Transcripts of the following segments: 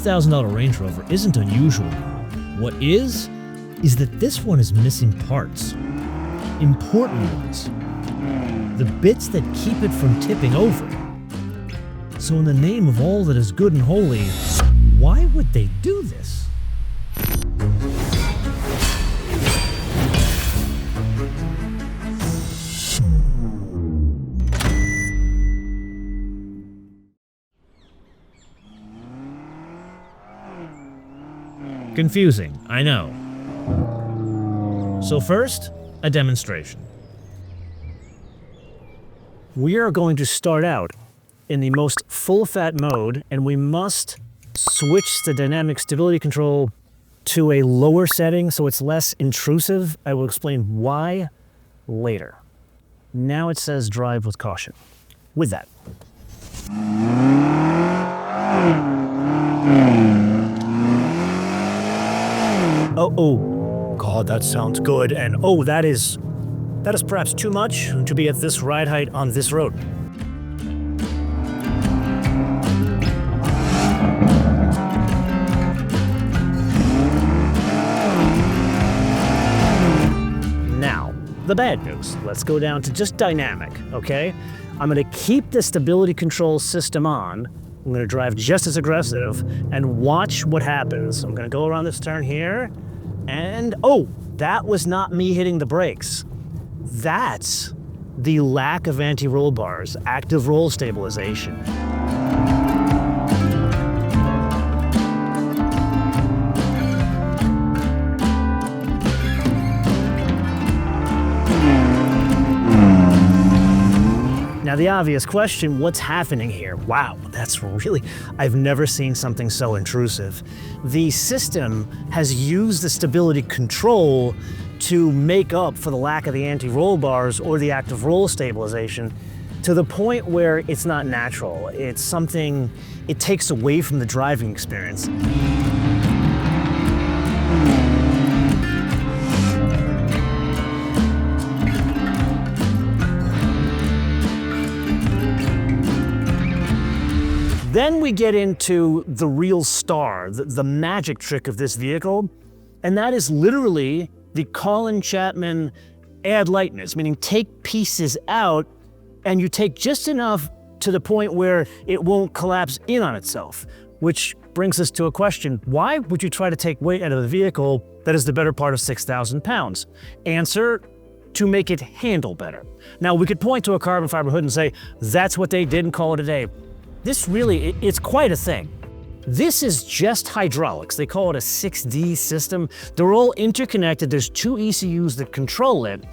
$6,000 Range Rover isn't unusual. What is that this one is missing parts. Important ones. The bits that keep it from tipping over. So in the name of all that is good and holy, why would they do this? Confusing, I know. So first, a demonstration. We are going to start out in the most full-fat mode, and we must switch the dynamic stability control to a lower setting so it's less intrusive. I will explain why later. Now it says drive with caution. With that. Oh, God, that sounds good. And oh, that is perhaps too much to be at this ride height on this road. Now, the bad news. Let's go down to just dynamic, okay? I'm gonna keep the stability control system on. I'm gonna drive just as aggressive and watch what happens. I'm gonna go around this turn here, and oh, that was not me hitting the brakes. That's the lack of anti-roll bars, active roll stabilization. Now the obvious question, what's happening here? Wow, that's really, I've never seen something so intrusive. The system has used the stability control to make up for the lack of the anti-roll bars or the active roll stabilization to the point where it's not natural. It's something, it takes away from the driving experience. Then we get into the real star, the magic trick of this vehicle, and that is literally the Colin Chapman add lightness, meaning take pieces out and you take just enough to the point where it won't collapse in on itself, which brings us to a question. Why would you try to take weight out of the vehicle that is the better part of 6,000 pounds? Answer, to make it handle better. Now, we could point to a carbon fiber hood and say, that's what they did and call it a day. This really, it's quite a thing. This is just hydraulics. They call it a 6D system. They're all interconnected. There's two ECUs that control it.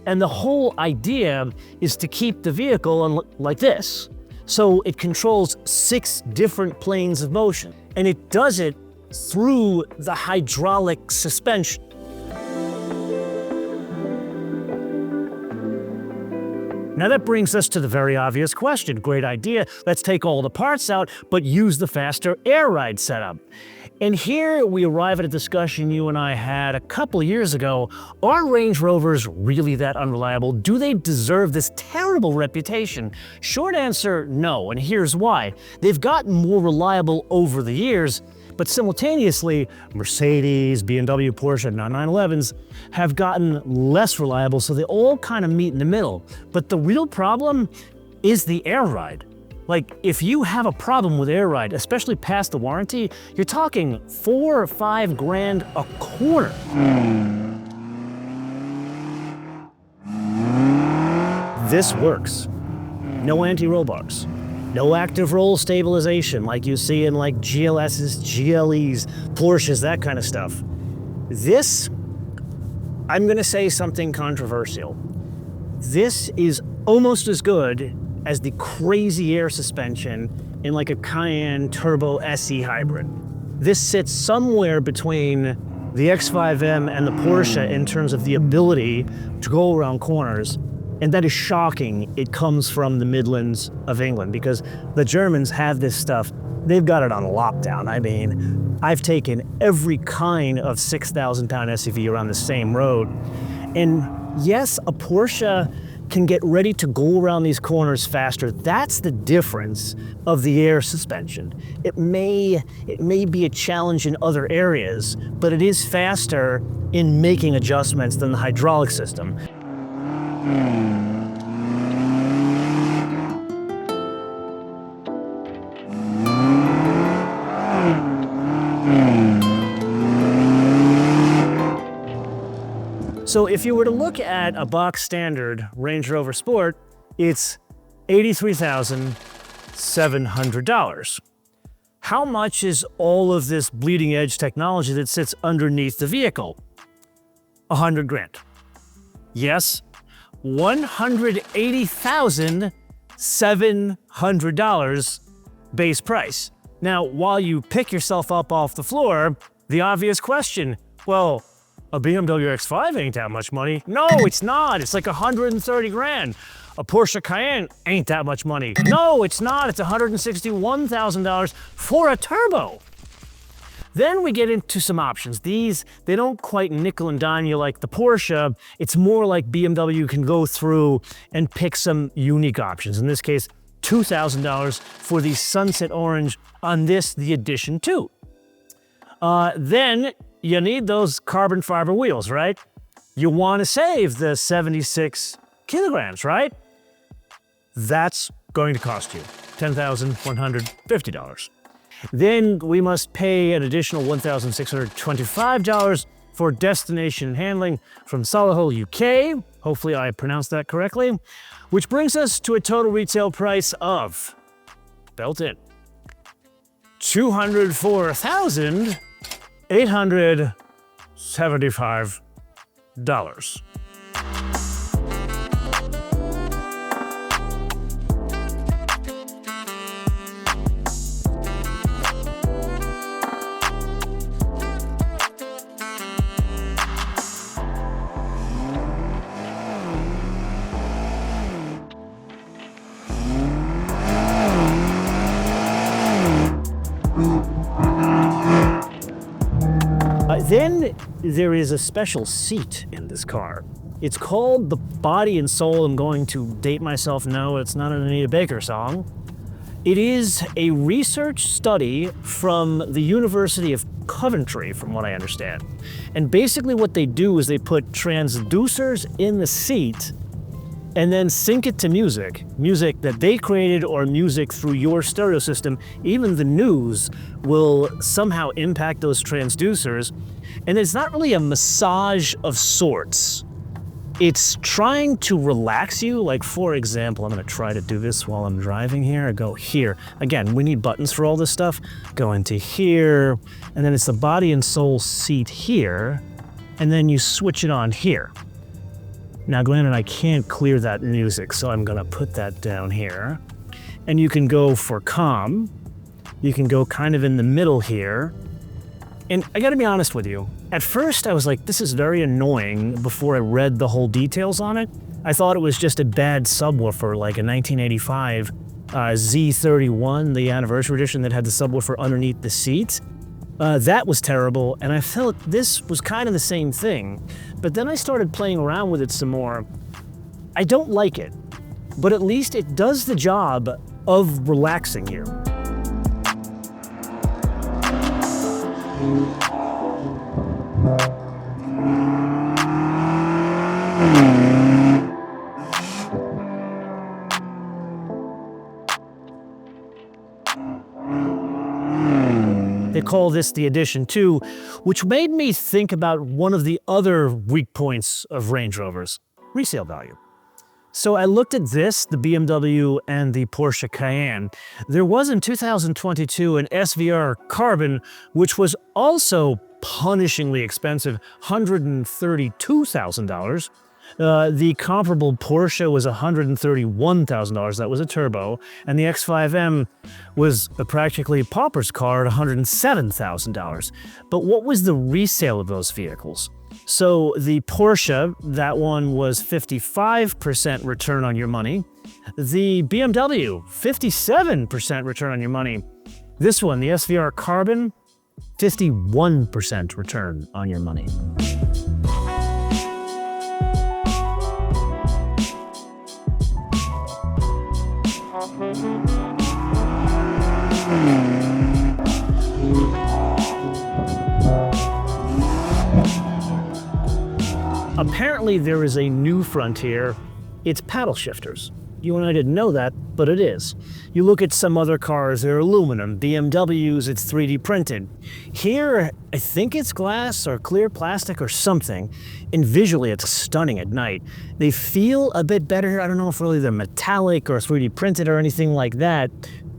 And the whole idea is to keep the vehicle on like this. So it controls 6 different planes of motion. And it does it through the hydraulic suspension. Now that brings us to the very obvious question. Great idea. Let's take all the parts out, but use the faster air ride setup. And here we arrive at a discussion you and I had a couple of years ago. Are Range Rovers really that unreliable? Do they deserve this terrible reputation? Short answer, no, and here's why. They've gotten more reliable over the years, but simultaneously, Mercedes, BMW, Porsche, and 911s have gotten less reliable, so they all kind of meet in the middle. But the real problem is the air ride. Like, if you have a problem with air ride, especially past the warranty, you're talking $4 or $5 grand a corner. This works. No anti-roll bars. No active roll stabilization like you see in like GLS's, GLEs, Porsches, that kind of stuff. This, I'm gonna say something controversial. This is almost as good as the crazy air suspension in like a Cayenne Turbo SE hybrid. This sits somewhere between the X5M and the Porsche in terms of the ability to go around corners. And that is shocking. It comes from the Midlands of England because the Germans have this stuff. They've got it on lockdown. I mean, I've taken every kind of 6,000 pound SUV around the same road. And yes, a Porsche can get ready to go around these corners faster. That's the difference of the air suspension. It may be a challenge in other areas, but it is faster in making adjustments than the hydraulic system. So if you were to look at a box standard Range Rover Sport, it's $83,700. How much is all of this bleeding edge technology that sits underneath the vehicle? 100 grand. Yes, $180,700 base price. Now, while you pick yourself up off the floor, the obvious question, well, a BMW X5 ain't that much money. No, it's not. It's like 130 grand. A Porsche Cayenne ain't that much money. No, it's not. It's $161,000 for a turbo. Then we get into some options. These, they don't quite nickel and dime you like the Porsche. It's more like BMW can go through and pick some unique options. In this case, $2,000 for the Sunset Orange on this, the Edition 2. Then you need those carbon fiber wheels, right? You want to save the 76 kilograms, right? That's going to cost you $10,150. Then we must pay an additional $1,625 for destination and handling from Solihull, UK. Hopefully I pronounced that correctly, which brings us to a total retail price of, built in, $204,875. Then there is a special seat in this car. It's called the Body and Soul. I'm going to date myself. No, it's not an Anita Baker song. It is a research study from the University of Coventry, from what I understand. And basically what they do is they put transducers in the seat and then sync it to music that they created or music through your stereo system. Even the news will somehow impact those transducers. And it's not really a massage of sorts. It's trying to relax you. Like, for example, I'm gonna try to do this while I'm driving here. I go here. Again, we need buttons for all this stuff. Go into here, and then it's the Body and Soul seat here, and then you switch it on here. Now, granted, I can't clear that music, so I'm gonna put that down here. And you can go for calm. You can go kind of in the middle here. And I gotta be honest with you, at first I was like, this is very annoying before I read the whole details on it. I thought it was just a bad subwoofer, like a 1985 Z31, the anniversary edition that had the subwoofer underneath the seat. That was terrible, and I felt this was kind of the same thing. But then I started playing around with it some more. I don't like it, but at least it does the job of relaxing you. They call this the Edition 2, which made me think about one of the other weak points of Range Rovers, resale value. So I looked at this, the BMW and the Porsche Cayenne. There was in 2022 an SVR Carbon, which was also punishingly expensive, $132,000. The comparable Porsche was $131,000. That was a turbo. And the X5M was a practically pauper's car at $107,000. But what was the resale of those vehicles? So the Porsche, that one was 55% return on your money. The BMW, 57% return on your money. This one, the SVR Carbon, 51% return on your money. Apparently there is a new frontier. It's paddle shifters. You and I didn't know that, but it is. You look at some other cars, they're aluminum. BMWs, it's 3D printed. Here, I think it's glass or clear plastic or something, and visually it's stunning at night. They feel a bit better. I don't know if really they're metallic or 3D printed or anything like that,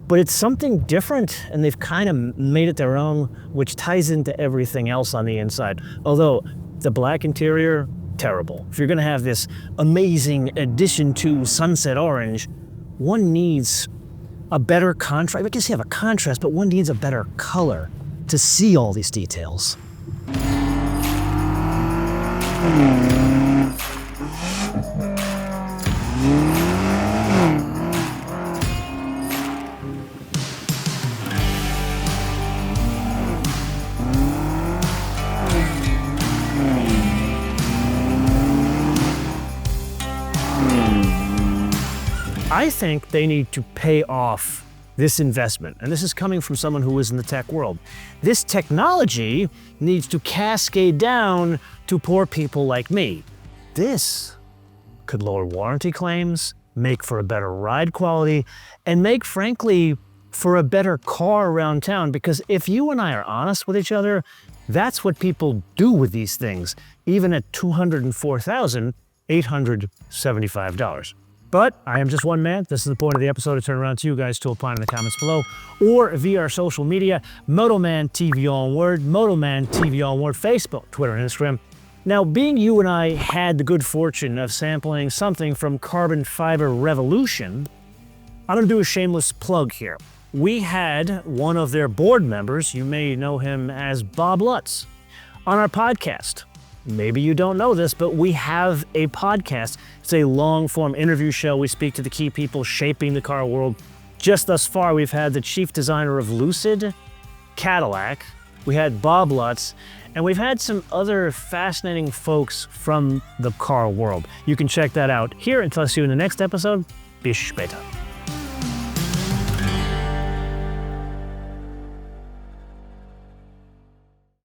but it's something different, and they've kind of made it their own, which ties into everything else on the inside. Although, the black interior, terrible. If you're gonna have this amazing addition to sunset orange, one needs a better contrast. I guess you have a contrast, but one needs a better color to see all these details. I think they need to pay off this investment, and this is coming from someone who is in the tech world. This technology needs to cascade down to poor people like me. This could lower warranty claims, make for a better ride quality, and make, frankly, for a better car around town, because if you and I are honest with each other, that's what people do with these things, even at $204,875. But I am just one man. This is the point of the episode. I turn around to you guys to opine in the comments below or via our social media, MotoManTV on Word, MotoManTV on Word, Facebook, Twitter, and Instagram. Now, being you and I had the good fortune of sampling something from Carbon Fiber Revolution, I'm going to do a shameless plug here. We had one of their board members, you may know him as Bob Lutz, on our podcast. Maybe you don't know this, but we have a podcast. It's a long-form interview show. We speak to the key people shaping the car world. Just thus far, we've had the chief designer of Lucid, Cadillac, we had Bob Lutz, and we've had some other fascinating folks from the car world. You can check that out here. Until I see you in the next episode, bis später.